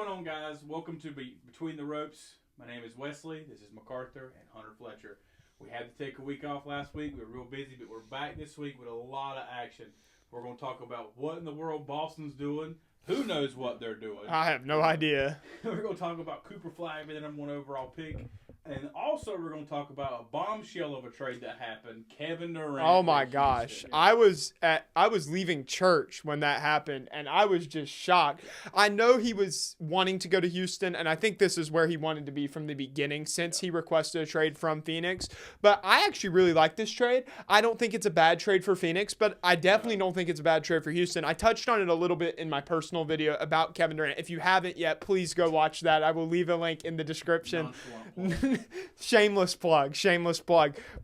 going on, guys? Welcome to Between the Ropes. My name is Wesley. This is MacArthur and Hunter Fletcher. We had to take a week off last week. We were real busy, but we're back this week with a lot of action. We're going to talk about what in the world Boston's doing. Who knows what they're doing? I have no idea. We're going to talk about Cooper Flag being the number one overall pick. And also we're going to talk about a bombshell of a trade that happened. Kevin Durant. Oh my gosh. I was leaving church when that happened and I was just shocked. I know he was wanting to go to Houston and I think this is where he wanted to be from the beginning since he requested a trade from Phoenix. But I actually really like this trade. I don't think it's a bad trade for Phoenix, but I definitely don't think it's a bad trade for Houston. I touched on it a little bit in my personal video about Kevin Durant. If you haven't yet, please go watch that. I will leave a link in the description. Shameless plug.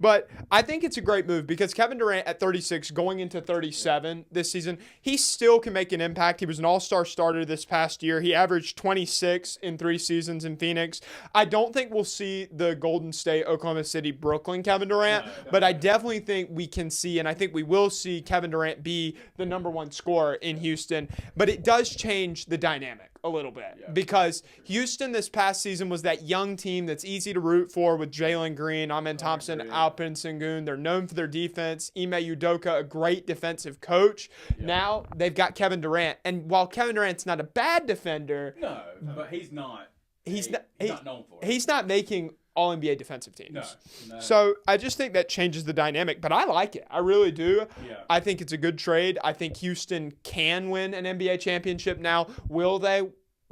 But I think it's a great move because Kevin Durant at 36 going into 37 this season, he still can make an impact. He was an all-star starter this past year. He averaged 26 in 3 seasons in Phoenix. I don't think we'll see the Golden State, Oklahoma City, Brooklyn Kevin Durant, but I definitely think we can see, and I think we will see Kevin Durant be the number one scorer in Houston. But it does change the dynamic a little bit because Houston this past season was that young team that's easy to root for with Jalen Green, Amen Thompson, Alperen Sengun. They're known for their defense. Ime Udoka, a great defensive coach. Now they've got Kevin Durant, and while Kevin Durant's not a bad defender, but he's not. He's not known for it. He's not making All-NBA defensive teams. No. So I just think that changes the dynamic, but I like it. I really do. Yeah. I think it's a good trade. I think Houston can win an NBA championship now. Will they?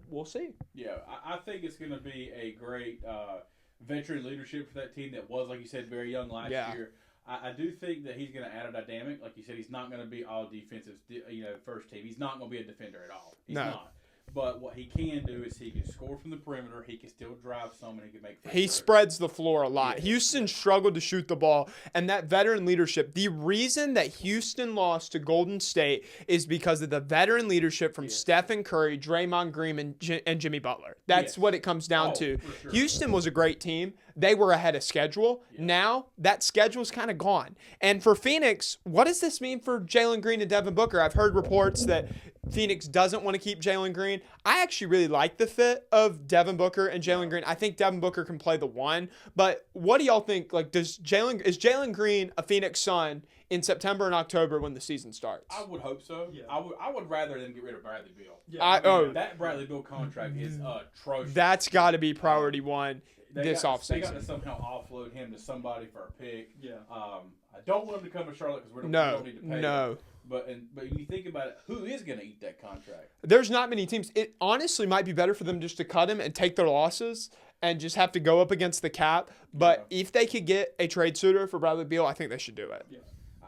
We'll see. Yeah, I think it's going to be a great veteran leadership for that team that was, like you said, very young last year. I do think that he's going to add a dynamic. Like you said, he's not going to be all defensive, first team. He's not going to be a defender at all. He's not. But what he can do is he can score from the perimeter. He can still drive some, and he can make free throws. He spreads the floor a lot. Houston struggled to shoot the ball, and that veteran leadership. The reason that Houston lost to Golden State is because of the veteran leadership from Stephen Curry, Draymond Green, and Jimmy Butler. That's what it comes down to. Sure. Houston was a great team. They were ahead of schedule. Yeah. Now that schedule's kind of gone. And for Phoenix, what does this mean for Jalen Green and Devin Booker? I've heard reports that Phoenix doesn't want to keep Jalen Green. I actually really like the fit of Devin Booker and Jalen Green. I think Devin Booker can play the one. But what do y'all think? Like, is Jalen Green a Phoenix Sun in September and October when the season starts? I would hope so. Yeah. I would rather than get rid of Bradley Beal. Yeah. That Bradley Beal contract is atrocious. That's got to be priority one this offseason. They got to somehow offload him to somebody for a pick. Yeah. I don't want him to come to Charlotte because we don't need to pay him. But when you think about it, who is going to eat that contract? There's not many teams. It honestly might be better for them just to cut him and take their losses and just have to go up against the cap. But if they could get a trade suitor for Bradley Beal, I think they should do it. Yeah.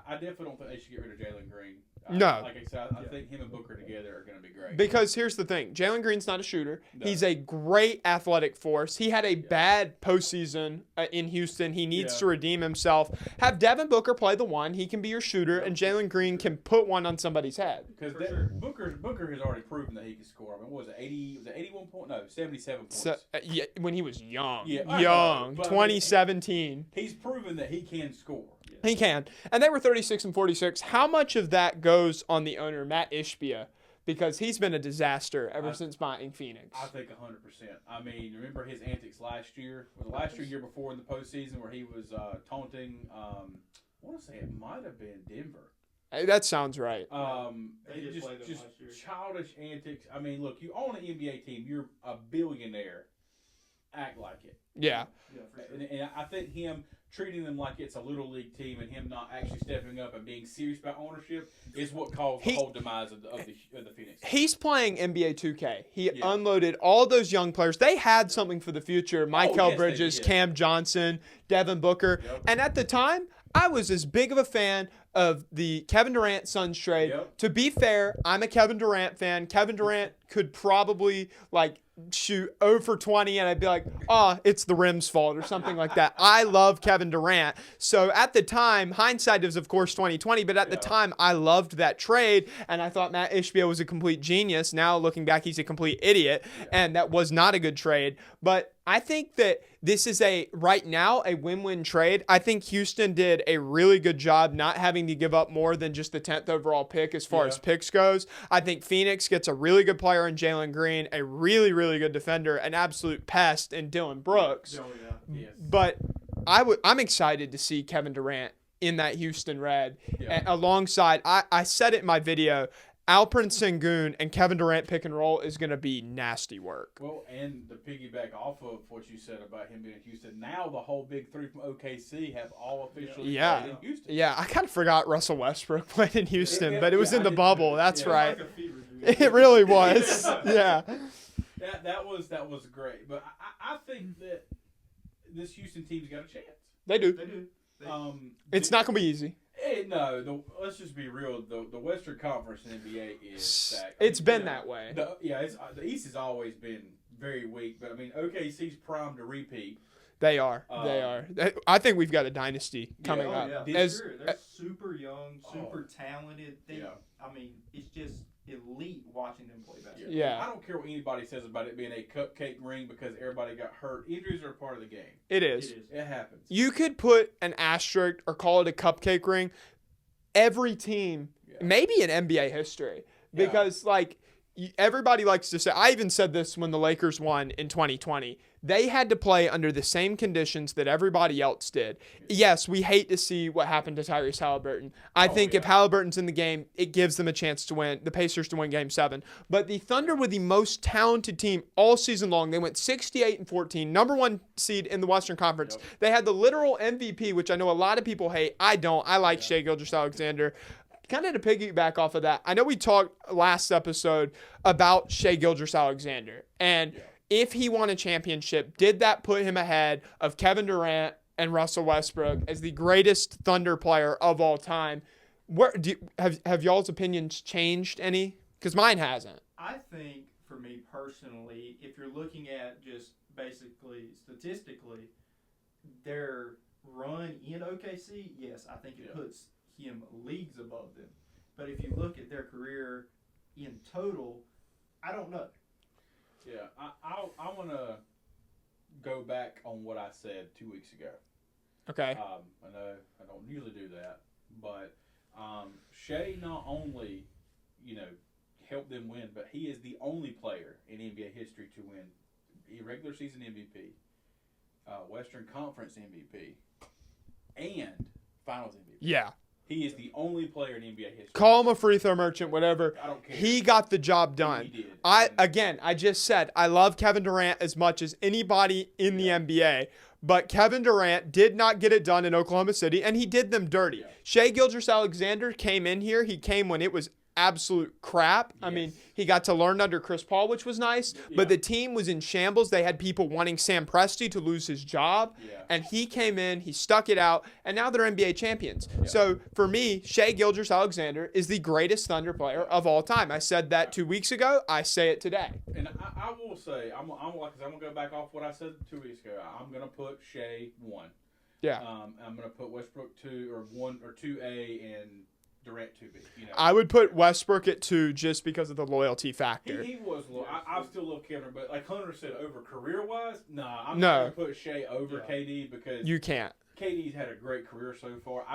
I definitely don't think they should get rid of Jalen Green. No. Like I said, I think him and Booker together are going to be great. Because here's the thing. Jalen Green's not a shooter. No. He's a great athletic force. He had a bad postseason in Houston. He needs to redeem himself. Have Devin Booker play the one. He can be your shooter, and Jalen Green can put one on somebody's head. Because Booker has already proven that he can score. I mean, what was it, 80? Was it 81 points? No, 77 points. So, when he was young. Yeah, young. 2017. He's proven that he can score. He can. And they were 36 and 46. How much of that goes on the owner, Matt Ishbia? Because he's been a disaster ever since buying Phoenix. I think 100%. I mean, remember his antics last year? Was it last year before in the postseason where he was taunting, I want to say it might have been Denver. Hey, that sounds right. Just childish antics. I mean, look, you own an NBA team. You're a billionaire. Act like it. Yeah. For sure. And I think him treating them like it's a little league team and him not actually stepping up and being serious about ownership is what caused the whole demise of the Phoenix. He's playing NBA 2K. He unloaded all those young players. They had something for the future. Mikal Bridges, Cam Johnson, Devin Booker. Yep. And at the time, I was as big of a fan of the Kevin Durant Suns trade. Yep. To be fair, I'm a Kevin Durant fan. Kevin Durant could probably shoot 0 for 20 and I'd be like, it's the rim's fault or something like that. I love Kevin Durant. So at the time, hindsight is of course 2020, but at the time I loved that trade and I thought Matt Ishbia was a complete genius. Now looking back, he's a complete idiot and that was not a good trade. But I think that this is right now a win-win trade. I think Houston did a really good job not having willing to give up more than just the 10th overall pick as far as picks goes. I think Phoenix gets a really good player in Jalen Green, a really, really good defender, an absolute pest in Dylan Brooks. But I'm excited to see Kevin Durant in that Houston Red alongside, I said it in my video, Alperen Sengun and Kevin Durant pick and roll is going to be nasty work. Well, and to piggyback off of what you said about him being in Houston, now the whole big three from OKC have all officially played in Houston. Yeah, I kind of forgot Russell Westbrook played in Houston, but it was in the bubble. That's right. It really was. Yeah. That was great. But I think that this Houston team's got a chance. They do. It's not going to be easy. Let's just be real. The Western Conference in the NBA is stacked. It's been that way. The East has always been very weak, but I mean OKC's primed to repeat. They are. I think we've got a dynasty coming up. Yeah. They're super young, super talented. I mean, it's just elite watching them play basketball. Yeah. I don't care what anybody says about it being a cupcake ring because everybody got hurt. Injuries are a part of the game. It is. It happens. You could put an asterisk or call it a cupcake ring. Every team, maybe in NBA history, because everybody likes to say, I even said this when the Lakers won in 2020. They had to play under the same conditions that everybody else did. Yes, we hate to see what happened to Tyrese Halliburton. I think if Halliburton's in the game, it gives them a chance to win, the Pacers to win Game 7. But the Thunder were the most talented team all season long. They went 68-14, number 1 seed in the Western Conference. They had the literal MVP, which I know a lot of people hate. I don't. I like Shai Gilgeous-Alexander. Kind of to piggyback off of that, I know we talked last episode about Shai Gilgeous-Alexander, and if he won a championship, did that put him ahead of Kevin Durant and Russell Westbrook as the greatest Thunder player of all time? Have y'all's opinions changed any? Because mine hasn't. I think, for me personally, if you're looking at just basically statistically, their run in OKC, yes, I think it puts him leagues above them. But if you look at their career in total, I don't know. Yeah, I want to go back on what I said 2 weeks ago. Okay. I know I don't usually do that, but Shai not only, helped them win, but he is the only player in NBA history to win a regular season MVP, Western Conference MVP, and Finals MVP. Yeah. He is the only player in NBA history. Call him a free throw merchant, whatever. I don't care. He got the job done. He did. I just said, I love Kevin Durant as much as anybody in the NBA, but Kevin Durant did not get it done in Oklahoma City, and he did them dirty. Shai Gilgeous-Alexander came in here. He came when it was absolute crap. I mean, he got to learn under Chris Paul, which was nice, but the team was in shambles. They had people wanting Sam Presti to lose his job, and he came in, he stuck it out, and now they're NBA champions. So for me, Shai Gilgeous-Alexander is the greatest Thunder player of all time. I said that 2 weeks ago. I say it today. And I will say, I'm going to go back off what I said 2 weeks ago. I'm going to put Shai 1. Yeah. I'm going to put Westbrook 2 or 1 or 2A and Durant 2B. I would put Westbrook at 2 just because of the loyalty factor. He was loyal. I still love Kevin, but like Hunter said, over career-wise, I'm not going to put Shai over KD because you can't. KD's had a great career so far.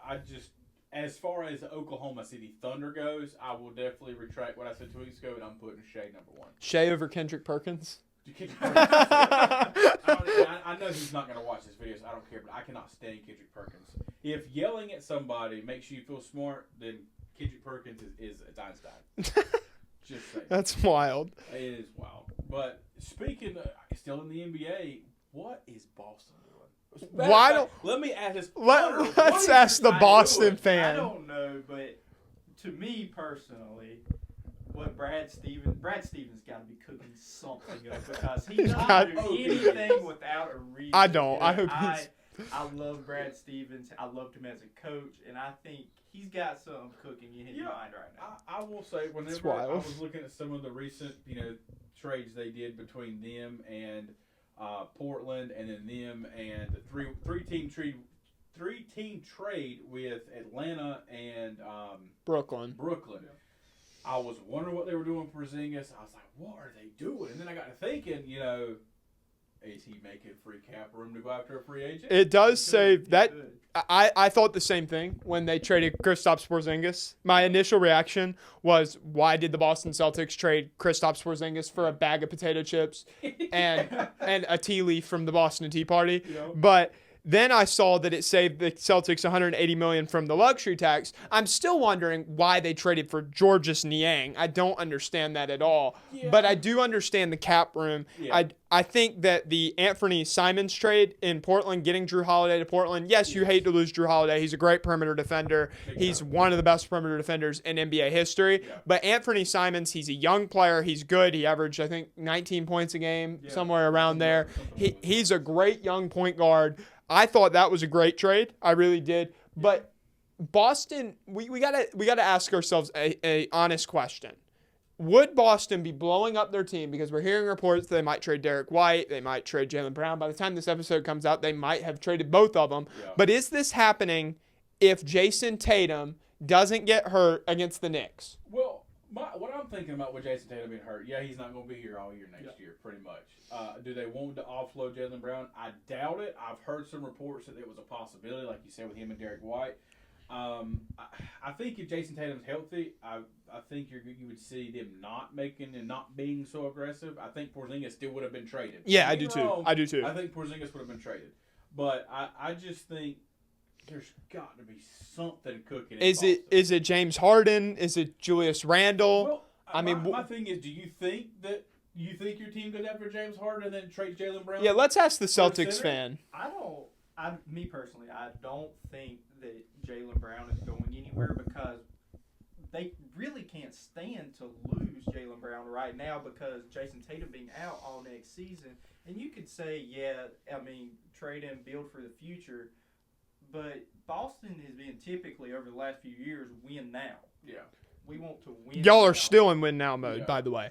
I just, as far as the Oklahoma City Thunder goes, I will definitely retract what I said 2 weeks ago, and I'm putting Shai number 1. Shai over Kendrick Perkins? I know he's not going to watch this video, so I don't care, but I cannot stand Kendrick Perkins. If yelling at somebody makes you feel smart, then Kendrick Perkins is Einstein. Just saying. That's wild. It is wild. But speaking of, still in the NBA, what is Boston doing? Let me ask this. Let's ask the Boston fan. I don't know, but to me personally, what Brad Stevens got to be cooking something up because he doesn't do anything without a reason. I don't. I love Brad Stevens. I loved him as a coach, and I think he's got something cooking in his mind right now. I will say, whenever I was looking at some of the recent, trades they did between them and Portland, and then them and the three-team trade with Atlanta and Brooklyn. Yeah. I was wondering what they were doing for Porzingis. I was like, what are they doing? And then I got to thinking, is he making free cap room to go after a free agent? It does say that. Good. I thought the same thing when they traded Kristaps Porzingis. My initial reaction was, why did the Boston Celtics trade Kristaps Porzingis for a bag of potato chips and a tea leaf from the Boston Tea Party? Yep. But then I saw that it saved the Celtics $180 million from the luxury tax. I'm still wondering why they traded for Georges Niang. I don't understand that at all. Yeah. But I do understand the cap room. Yeah. I think that the Anthony Simons trade in Portland, getting Drew Holiday to Portland, yes, you hate to lose Drew Holiday. He's a great perimeter defender. He's one of the best perimeter defenders in NBA history. Yeah. But Anthony Simons, he's a young player. He's good. He averaged, I think, 19 points a game, somewhere around there. He's a great young point guard. I thought that was a great trade. I really did. But Boston, we gotta ask ourselves a honest question. Would Boston be blowing up their team because we're hearing reports they might trade Derek White, they might trade Jaylen Brown. By the time this episode comes out, they might have traded both of them. Yeah. But is this happening if Jason Tatum doesn't get hurt against the Knicks? Well, what I'm thinking about with Jason Tatum being hurt, he's not going to be here all year next year, pretty much. Do they want to offload Jaylen Brown? I doubt it. I've heard some reports that it was a possibility, like you said, with him and Derek White. I think if Jason Tatum's healthy, I think you would see them not making and not being so aggressive. I think Porzingis still would have been traded. Yeah, I do too. I do too. I think Porzingis would have been traded. But I just think there's got to be something cooking. Is it James Harden? Is it Julius Randle? Well, I mean, my thing is, do you think your team goes after James Harden and then trades Jaylen Brown? Yeah, let's ask the Celtics fan. Me personally, I don't think that Jaylen Brown is going anywhere because they really can't stand to lose Jaylen Brown right now because Jason Tatum being out all next season. And you could say, trade him, build for the future. But Boston has been typically, over the last few years, win now. Yeah. We want to win. Y'all now. are still in win now mode, by the way.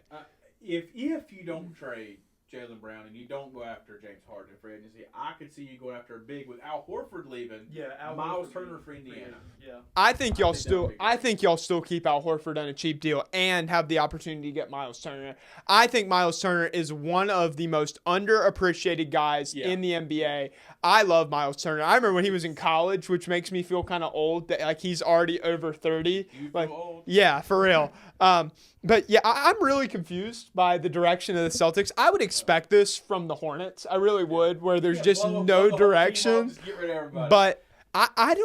If you don't trade Jaylen Brown and you don't go after James Harden for agency, I could see you going after a big with Al Horford leaving. Yeah, Miles Turner for Indiana. Yeah. I think y'all still keep Al Horford on a cheap deal and have the opportunity to get Miles Turner. I think Miles Turner is one of the most underappreciated guys in the NBA. I love Miles Turner. I remember when he was in college, which makes me feel kind of old that like he's already over 30. You like, feel old? Yeah, for real. But yeah, I'm really confused by the direction of the Celtics. I would expect this from the Hornets. I really would, where there's just no direction. Just get rid of everybody. But I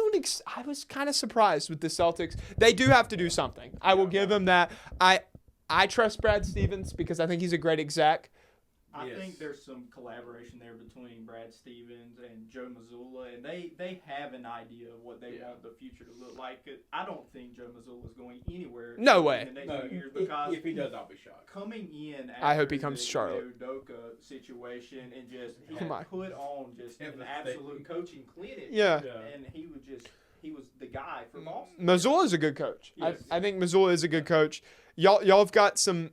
was kind of surprised with the Celtics. They do have to do something. I will give them that. I trust Brad Stevens because I think he's a great exec. I think there's some collaboration there between Brad Stevens and Joe Mazzulla, and they have an idea of what they want the future to look like. I don't think Joe Mazzulla is going anywhere. No way. In the next few years because if he does, I'll be shocked. Coming in, I hope he comes to Charlotte. Udoka situation and just he Come on. put on just an absolute coaching clinic. Yeah. And he was the guy for Boston. Mazzulla is a good coach. Yes. I think Mazzulla is a good coach. Y'all have got some.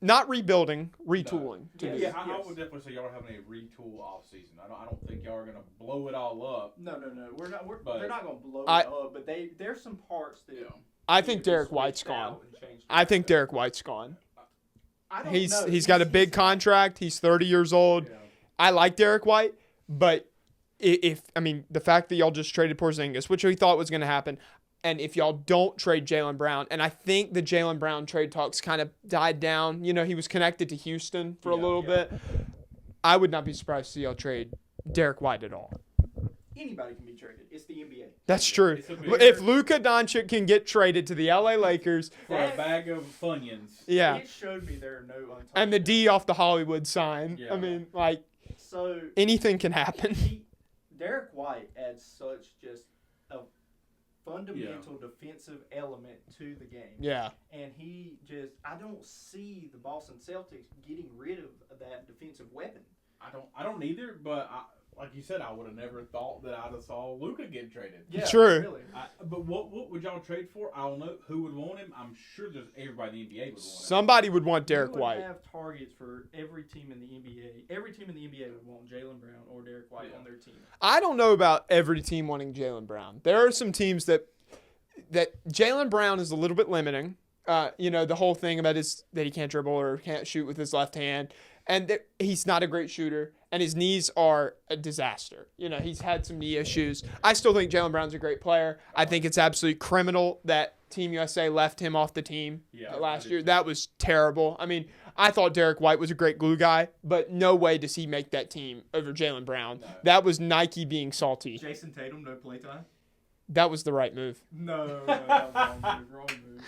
Not rebuilding, retooling. I would definitely say y'all are having a retool off season. I don't think y'all are gonna blow it all up. No. We're not. They're not gonna blow it up. But there's some parts that. I think Derek White's gone. I think Derek White's gone. I don't know. He's got a big contract. He's 30 years old. Yeah. I like Derek White, but the fact that y'all just traded Porzingis, which we thought was going to happen. And if y'all don't trade Jaylen Brown, and I think the Jaylen Brown trade talks kind of died down. You know, he was connected to Houston for a little bit. I would not be surprised to see y'all trade Derek White at all. Anybody can be traded. It's the NBA. That's true. If Luka Doncic can get traded to the LA Lakers for a bag of Funyuns. Yeah. It showed me there are no untouchables. And the D off the Hollywood sign. Yeah. I mean, like, so anything can happen. Derek White adds such just a fundamental defensive element to the game. Yeah. And I don't see the Boston Celtics getting rid of that defensive weapon. I don't either, but like you said, I would have never thought that I'd have saw Luka get traded. Yeah, true. Really. But what would y'all trade for? I don't know who would want him. I'm sure there's everybody in the NBA would want him. Somebody would want Derek White. We would have targets for every team in the NBA. Every team in the NBA would want Jaylen Brown or Derek White on their team. I don't know about every team wanting Jaylen Brown. There are some teams that Jaylen Brown is a little bit limiting. The whole thing about that he can't dribble or can't shoot with his left hand. And he's not a great shooter, and his knees are a disaster. He's had some knee issues. I still think Jaylen Brown's a great player. I think it's absolutely criminal that Team USA left him off the team last year. That was terrible. I mean, I thought Derek White was a great glue guy, but no way does he make that team over Jaylen Brown. No. That was Nike being salty. Jason Tatum, no playtime? That was the right move. No, that was wrong move.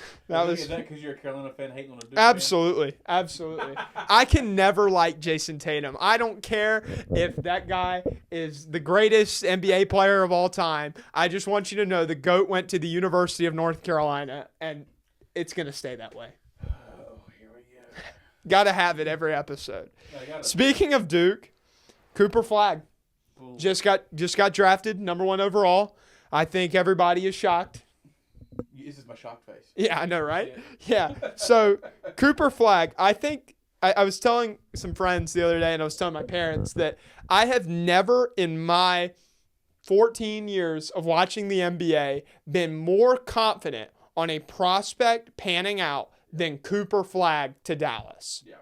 Is that because you're a Carolina fan hating on a Duke Absolutely. I can never like Jason Tatum. I don't care if that guy is the greatest NBA player of all time. I just want you to know the GOAT went to the University of North Carolina, and it's going to stay that way. Oh, here we go. Got to have it every episode. Speaking of Duke, Cooper Flagg just got drafted, number 1 overall. I think everybody is shocked. This is my shocked face. Yeah, I know, right? Yeah. So, Cooper Flagg, I think I was telling some friends the other day, and I was telling my parents that I have never in my 14 years of watching the NBA been more confident on a prospect panning out than Cooper Flagg to Dallas. Yeah.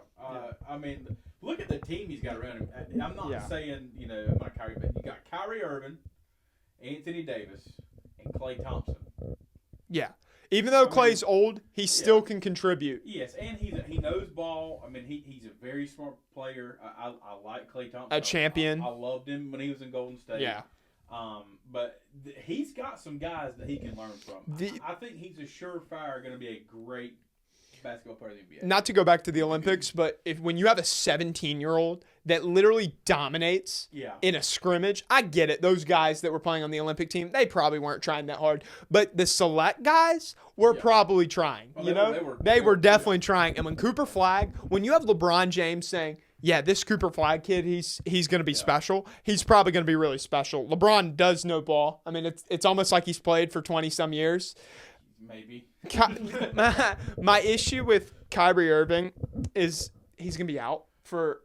I mean, look at the team he's got around him. I'm not saying, I'm not Kyrie, but you got Kyrie Irving, Anthony Davis, and Klay Thompson. Yeah. Even though Klay's old, he still can contribute. Yes, and he knows ball. I mean, he's a very smart player. I like Klay Thompson. A champion. I loved him when he was in Golden State. Yeah. But he's got some guys that he can learn from. I think he's a surefire going to be a great basketball player in the NBA. Not to go back to the Olympics, but when you have a 17-year-old that literally dominates in a scrimmage, I get it. Those guys that were playing on the Olympic team, they probably weren't trying that hard. But the select guys were probably trying. They were definitely trying. And when Cooper Flagg, when you have LeBron James saying, yeah, this Cooper Flagg kid, he's going to be special. He's probably going to be really special. LeBron does know ball. I mean, it's almost like he's played for 20-some years. Maybe. My issue with Kyrie Irving is he's going to be out for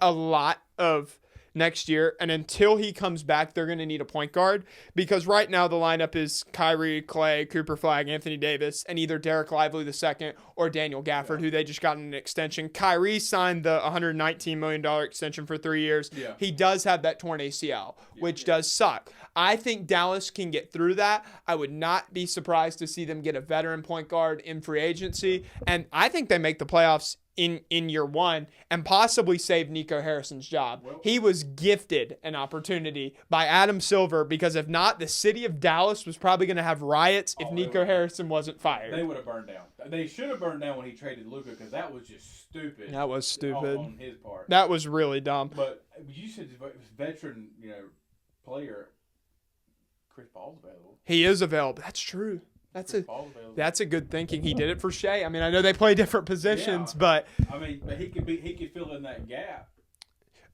a lot of next year. And until he comes back, they're going to need a point guard because right now the lineup is Kyrie, Klay, Cooper Flagg, Anthony Davis, and either Derek Lively II or Daniel Gafford, who they just got an extension. Kyrie signed the $119 million extension for 3 years. Yeah. He does have that torn ACL, which does suck. I think Dallas can get through that. I would not be surprised to see them get a veteran point guard in free agency. And I think they make the playoffs in year 1 and possibly save Nico Harrison's job. He was gifted an opportunity by Adam Silver because if not, the city of Dallas was probably going to have riots if Nico Harrison wasn't fired. They would have burned down. They should have burned down when he traded Luka because that was just stupid. That was stupid. On his part. That was really dumb. But you said veteran, player, Chris Paul's available. He is available. That's true. That's a good thinking. He did it for Shea. I mean, I know they play different positions, but but he could fill in that gap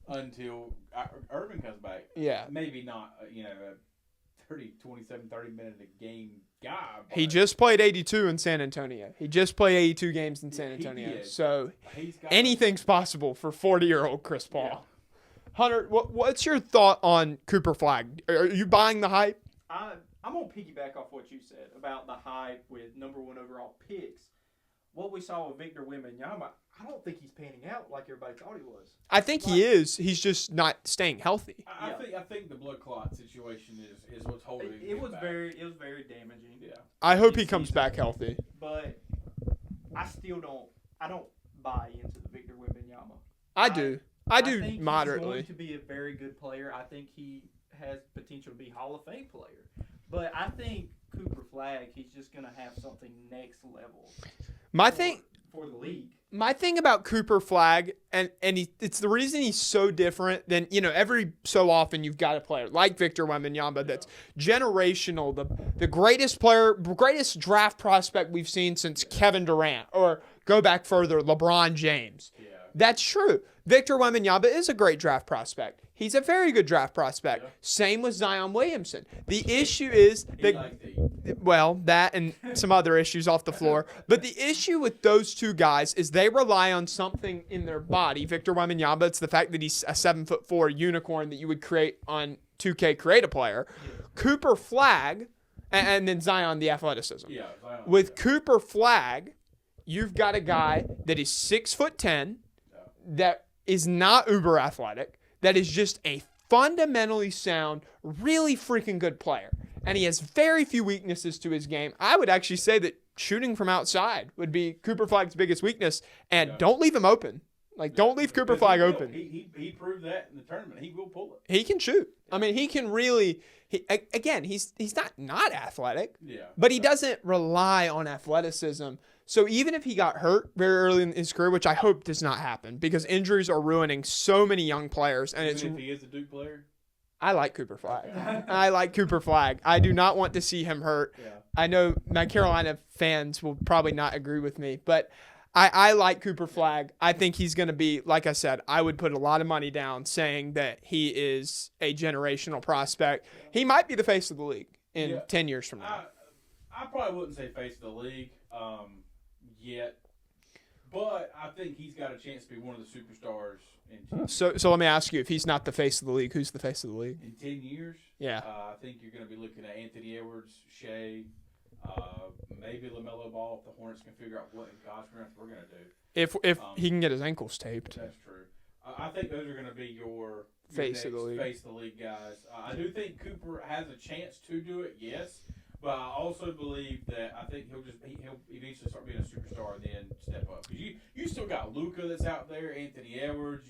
until Irving comes back. Yeah, maybe not. A 27, 30 minute a game guy. He just played 82 in San Antonio. He just played 82 games in San Antonio. So anything's possible for 40-year-old Chris Paul. Yeah. Hunter, what's your thought on Cooper Flagg? Are you buying the hype? I'm going to piggyback off what you said about the hype with number 1 overall picks. What we saw with Victor Wembanyama, I don't think he's panning out like everybody thought he was. I think he is. He's just not staying healthy. I think the blood clot situation is what's holding him it was back. It was very damaging. Yeah. I hope he comes back healthy. But I still don't buy into the Victor Wembanyama. I do think moderately. He's going to be a very good player. I think he has potential to be Hall of Fame player. But I think Cooper Flagg, he's just going to have something next level. For the league. My thing about Cooper Flagg, and it's the reason he's so different than, every so often you've got a player like Victor Wembanyama that's generational, the greatest player, greatest draft prospect we've seen since Kevin Durant, or go back further, LeBron James. Yeah. That's true. Victor Wembanyama is a great draft prospect. He's a very good draft prospect. Yeah. Same with Zion Williamson. The issue is that and some other issues off the floor. But the issue with those two guys is they rely on something in their body. Victor Wembanyama, it's the fact that he's a 7'4" unicorn that you would create on 2K Create a Player. Yeah. Cooper Flagg, and then Zion, the athleticism. Yeah, With Cooper Flagg, you've got a guy that is 6'10", that is not uber athletic, that is just a fundamentally sound, really freaking good player. And he has very few weaknesses to his game. I would actually say that shooting from outside would be Cooper Flagg's biggest weakness. And don't leave him open. Like, don't leave Cooper Flagg open. He proved that in the tournament. He will pull it. He can shoot. I mean, he can really. Again, he's not athletic. Yeah. But he doesn't rely on athleticism. So even if he got hurt very early in his career, which I hope does not happen, because injuries are ruining so many young players, and Even if he is a Duke player. I like Cooper Flagg. Okay. I like Cooper Flagg. I do not want to see him hurt. Yeah. I know my Carolina fans will probably not agree with me, but I like Cooper Flagg. I think he's going to be, like I said, I would put a lot of money down saying that he is a generational prospect. He might be the face of the league in 10 years from now. I probably wouldn't say face of the league yet, but I think he's got a chance to be one of the superstars in 10 years. So let me ask you, if he's not the face of the league, who's the face of the league? In 10 years? Yeah. I think you're going to be looking at Anthony Edwards, Shea, maybe LaMelo Ball if the Hornets can figure out what in God's earth we're going to do. If he can get his ankles taped. That's true. I think those are going to be your face of the league. Face of the league guys. I do think Cooper has a chance to do it, yes. But I also believe that I think he'll eventually start being a superstar and then step up. Because you still got Luka that's out there, Anthony Edwards,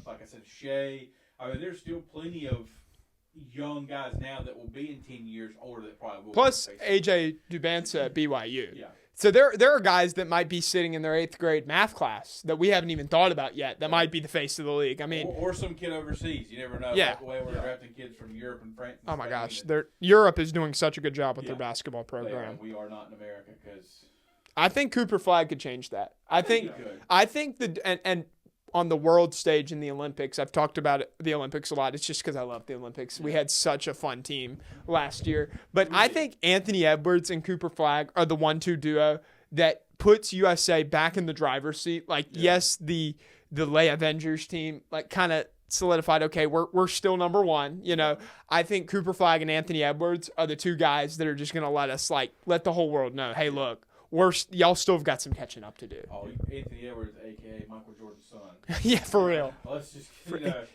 like I said, Shea. I mean, there's still plenty of young guys now that will be in 10 years older that probably will. Plus, AJ Dubance at BYU. Yeah. So there are guys that might be sitting in their 8th grade math class that we haven't even thought about yet that might be the face of the league. I mean, or some kid overseas. You never know. Yeah. Like the way we're drafting kids from Europe and France. And oh my Spain gosh, and, Europe is doing such a good job with their basketball program. We are not in America because I think Cooper Flagg could change that. I think could. and on the world stage in the Olympics, I've talked about the Olympics a lot. It's just because I love the Olympics. We had such a fun team last year. But I think Anthony Edwards and Cooper Flagg are the 1-2 duo that puts USA back in the driver's seat. Like, yes, the Lay Avengers team, like, kind of solidified, okay, we're still number one. You know, I think Cooper Flagg and Anthony Edwards are the two guys that are just going to let the whole world know, hey, look, y'all still have got some catching up to do. Oh, Anthony Edwards, a.k.a. Michael Jordan's son. Yeah, for real. Let's just,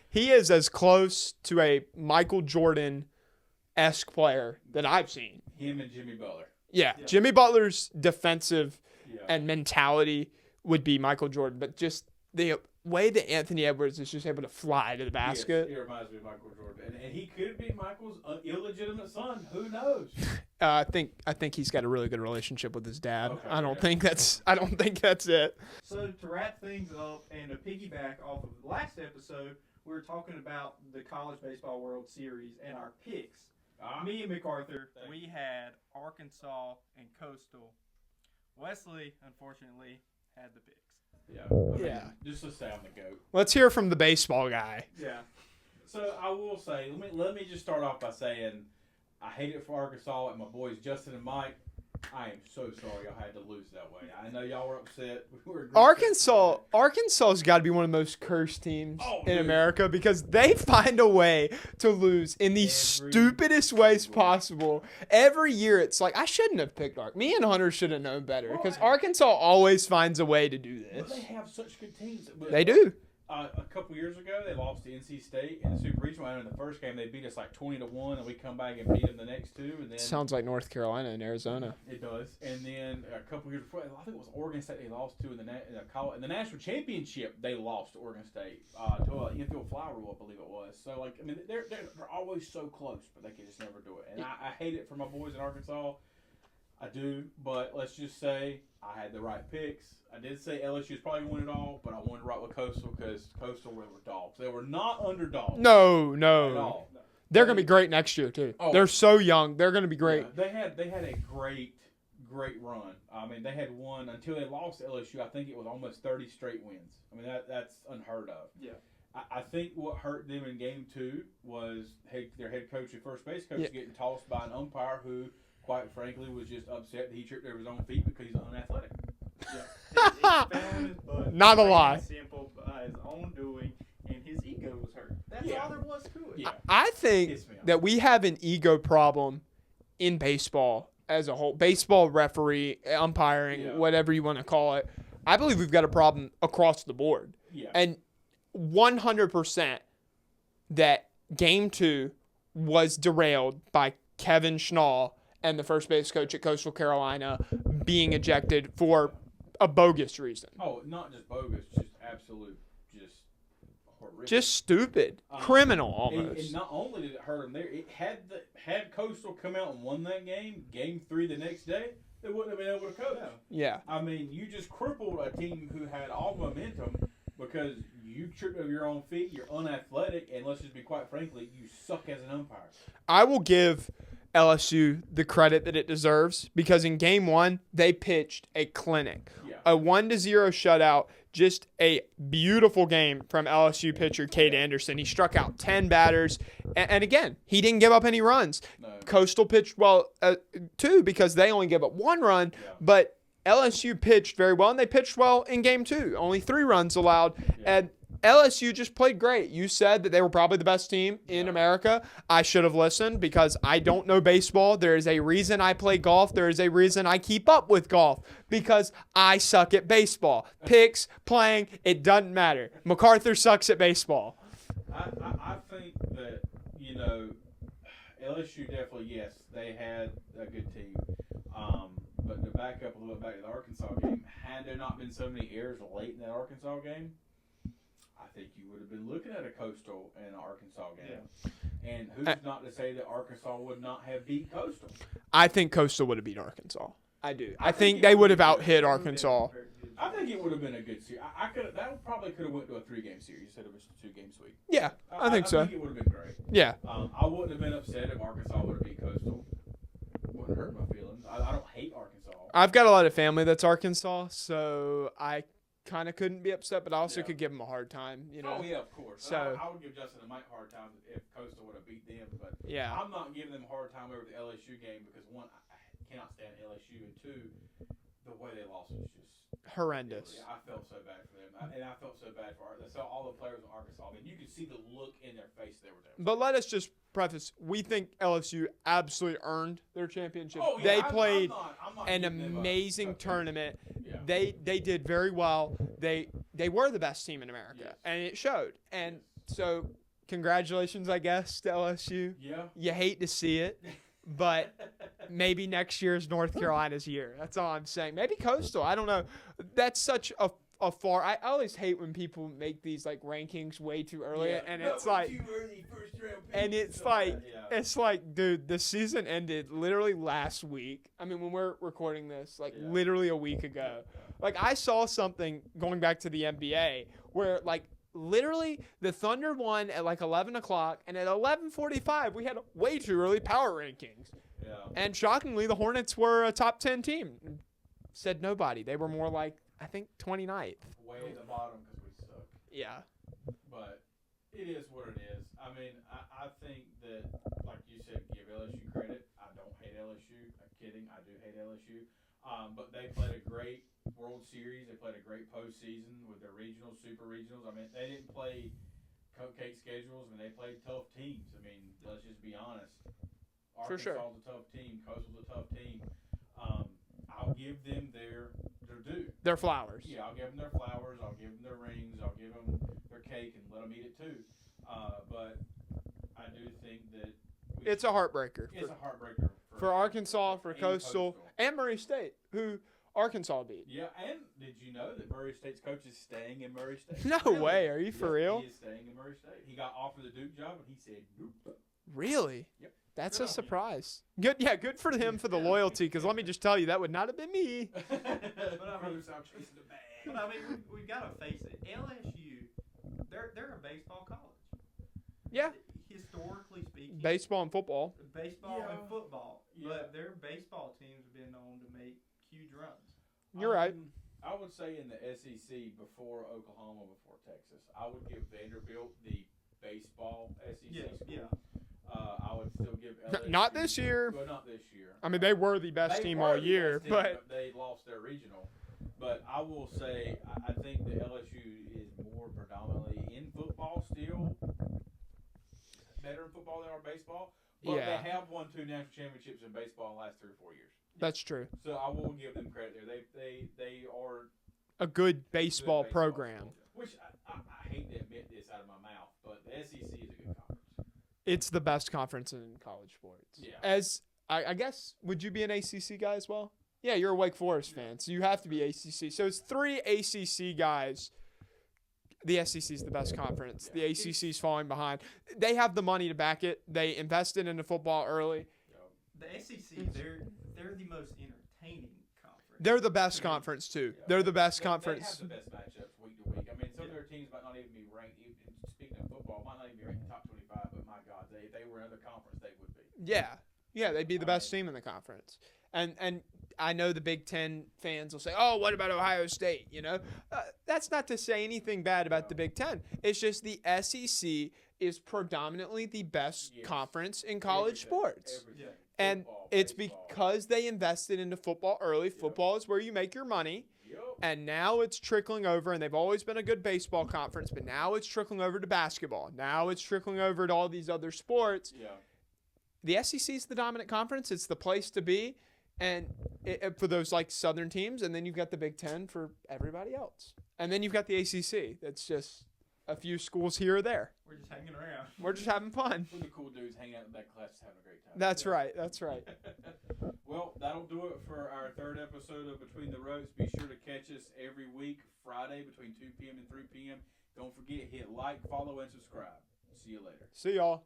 He is as close to a Michael Jordan-esque player that I've seen. Him and Jimmy Butler. Yeah, Jimmy Butler's defensive and mentality would be Michael Jordan, but just the way that Anthony Edwards is just able to fly to the basket. He reminds me of Michael Jordan, and he could be Michael's illegitimate son. Who knows? I think he's got a really good relationship with his dad. Okay, I don't think that's it. So to wrap things up and to piggyback off of the last episode, we were talking about the College Baseball World Series and our picks. Me and MacArthur, we had Arkansas and Coastal. Wesley, unfortunately, had the picks. Yeah. Just to stay on the goat. Let's hear from the baseball guy. Yeah. So I will say, let me just start off by saying I hate it for Arkansas and my boys Justin and Mike. I am so sorry y'all had to lose that way. I know y'all were upset. Arkansas's got to be one of the most cursed teams in America because they find a way to lose in the stupidest ways possible. Every year it's like, I shouldn't have picked Arkansas. Me and Hunter should have known better because Arkansas always finds a way to do this. But they have such good teams. They do. A couple years ago, they lost to NC State in the Super Regional. And in the first game, they beat us like 20-1, and we come back and beat them the next two. And then sounds like North Carolina and Arizona. It does. And then a couple years before, I think it was Oregon State they lost to in the national championship. They lost to Oregon State to an infield fly rule, I believe it was. So like, I mean, they're always so close, but they can just never do it. And I hate it for my boys in Arkansas. I do, but let's just say I had the right picks. I did say LSU is probably going to win it all, but I wanted to rock with Coastal because Coastal were dogs. They were not underdogs. No. At all. They're going to be great next year, too. Oh, they're so young. They're going to be great. Yeah, they had a great run. I mean, they had won until they lost to LSU. I think it was almost 30 straight wins. I mean, that's unheard of. Yeah. I think what hurt them in Game 2 was their head coach and first base coach getting tossed by an umpire who, quite frankly, was just upset that he tripped over his own feet because he's unathletic. Yeah, not a lie. Simple by his own doing, and his ego was hurt. That's all there was to it. Yeah. I think that we have an ego problem in baseball as a whole. Baseball referee, umpiring, whatever you want to call it. I believe we've got a problem across the board. Yeah. And 100% that Game 2 was derailed by Kevin Schnall and the first base coach at Coastal Carolina being ejected for a bogus reason. Oh, not just bogus, just absolute, just horrific. Just stupid. Criminal, almost. And not only did it hurt them there, it had Coastal come out and won that game 3 the next day, they wouldn't have been able to coach. Yeah. I mean, you just crippled a team who had all momentum because you tripped over your own feet, you're unathletic, and let's just be quite frankly, you suck as an umpire. I will give LSU the credit that it deserves because in Game 1, they pitched a clinic. Yeah. A 1-0 shutout, just a beautiful game from LSU pitcher Cade Anderson. He struck out 10 batters, and again, he didn't give up any runs. No. Coastal pitched well, too, because they only gave up 1 run, but LSU pitched very well, and they pitched well in Game 2. Only 3 runs allowed, and LSU just played great. You said that they were probably the best team in America. I should have listened because I don't know baseball. There is a reason I play golf. There is a reason I keep up with golf because I suck at baseball. Picks, playing, it doesn't matter. MacArthur sucks at baseball. I think that, LSU definitely, yes, they had a good team. But to back up a little bit back to the Arkansas game, had there not been so many errors late in that Arkansas game, I think you would have been looking at a Coastal and an Arkansas game. Yeah. And who's not to say that Arkansas would not have beat Coastal? I think Coastal would have beat Arkansas. I do. I think they would have out-hit Arkansas. I think it would have been a good series. That probably could have went to a 3-game series instead of a 2-game sweep. Yeah, I think so. I think it would have been great. Yeah. I wouldn't have been upset if Arkansas would have beat Coastal. Wouldn't hurt my feelings. I don't hate Arkansas. I've got a lot of family that's Arkansas, so I kind of couldn't be upset, but I also could give them a hard time. Oh, yeah, of course. So I would give Justin and Mike a hard time if Coastal would have beat them, but yeah. I'm not giving them a hard time over the LSU game because, one, I cannot stand LSU, and two, the way they lost was just horrendous. I felt so bad for them, and I felt so bad for all the players in Arkansas. I mean, you could see the look in their face they were there. But let us just preface: we think LSU absolutely earned their championship. Oh, yeah, they played I'm not an amazing tournament. Yeah. They did very well. They were the best team in America, and it showed. And so, congratulations, I guess, to LSU. Yeah. You hate to see it. But maybe next year is North Carolina's year. That's all I'm saying. Maybe Coastal. I don't know. That's such a far. I always hate when people make these like rankings way too early, and it's like, too early, first round pick. and it's like, dude, the season ended literally last week. I mean, when we're recording this, like literally a week ago. Like I saw something going back to the NBA where like. Literally, the Thunder won at like 11 o'clock, and at 11:45, we had way too early power rankings. Yeah. And shockingly, the Hornets were a top 10 team. Said nobody. They were more like, I think, 29th. Way at the bottom because we suck. Yeah. But it is what it is. I mean, I think that, like you said, give LSU credit. I don't hate LSU. I'm kidding. I do hate LSU. But they played a great World Series. They played a great postseason with their regionals, super regionals. I mean, they didn't play cupcake schedules. I mean, they played tough teams. I mean, let's just be honest. For sure. Arkansas is a tough team. Coastal's a tough team. I'll give them their due. Their flowers. Yeah, I'll give them their flowers. I'll give them their rings. I'll give them their cake and let them eat it too. But I do think that it's a heartbreaker. It's a heartbreaker for Arkansas, for Coastal, and Murray State, who Arkansas beat. Yeah, and did you know that Murray State's coach is staying in Murray State? No really? Way. Are you for real? He is staying in Murray State. He got offered the Duke job, and he said nope. Really? Yep. That's a surprise. Good, yeah, good for him for the loyalty. Because let me just tell you, that would not have been me. But I mean, we gotta face it. LSU, they're a baseball college. Yeah. Historically speaking. Baseball and football. Baseball and football. Yeah. But their baseball teams have been known to make huge runs. You're right. I would say in the SEC before Oklahoma, before Texas, I would give Vanderbilt the baseball SEC school. Yeah. I would still give LSU. Not this year. Well, not this year. I mean, they were the best team all year, but they lost their regional. But I will say, I think the LSU is more predominantly in football still. Better in football than they are baseball. But they have won 2 national championships in baseball in the last 3 or 4 years. That's true. So I will give them credit there. They are a good baseball program. Which hate to admit this out of my mouth, but the SEC is a good conference. It's the best conference in college sports. Yeah. As I guess, would you be an ACC guy as well? Yeah, you're a Wake Forest fan, so you have to be ACC. So it's 3 ACC guys. The SEC is the best conference. The ACC is falling behind. They have the money to back it. They invested into football early. The SEC, they're the most entertaining conference. They're the best conference too. Yeah. They're the best conference. They have the best matchups week to week. I mean, some of their teams might not even be ranked. Speaking of football, might not even be ranked top 25. But my God, if they were in another conference, they would be. Yeah, they'd be the best team in the conference. And I know the Big Ten fans will say, "Oh, what about Ohio State?" You know, that's not to say anything bad about the Big Ten. It's just the SEC is predominantly the best conference in college sports. And Football, it's baseball. because they invested into football early. Football is where you make your money. And now it's trickling over, and they've always been a good baseball conference, but now it's trickling over to basketball. Now it's trickling over to all these other sports. Yeah. The SEC is the dominant conference. It's the place to be, and for those like Southern teams, and then you've got the Big Ten for everybody else. And then you've got the ACC. That's just a few schools here or there. We're just hanging around. We're just having fun. We're the cool dudes hanging out in that class having a great time. That's right. That's right. Well, that'll do it for our third episode of Between the Ropes. Be sure to catch us every week, Friday, between 2 p.m. and 3 p.m. Don't forget, hit like, follow, and subscribe. See you later. See y'all.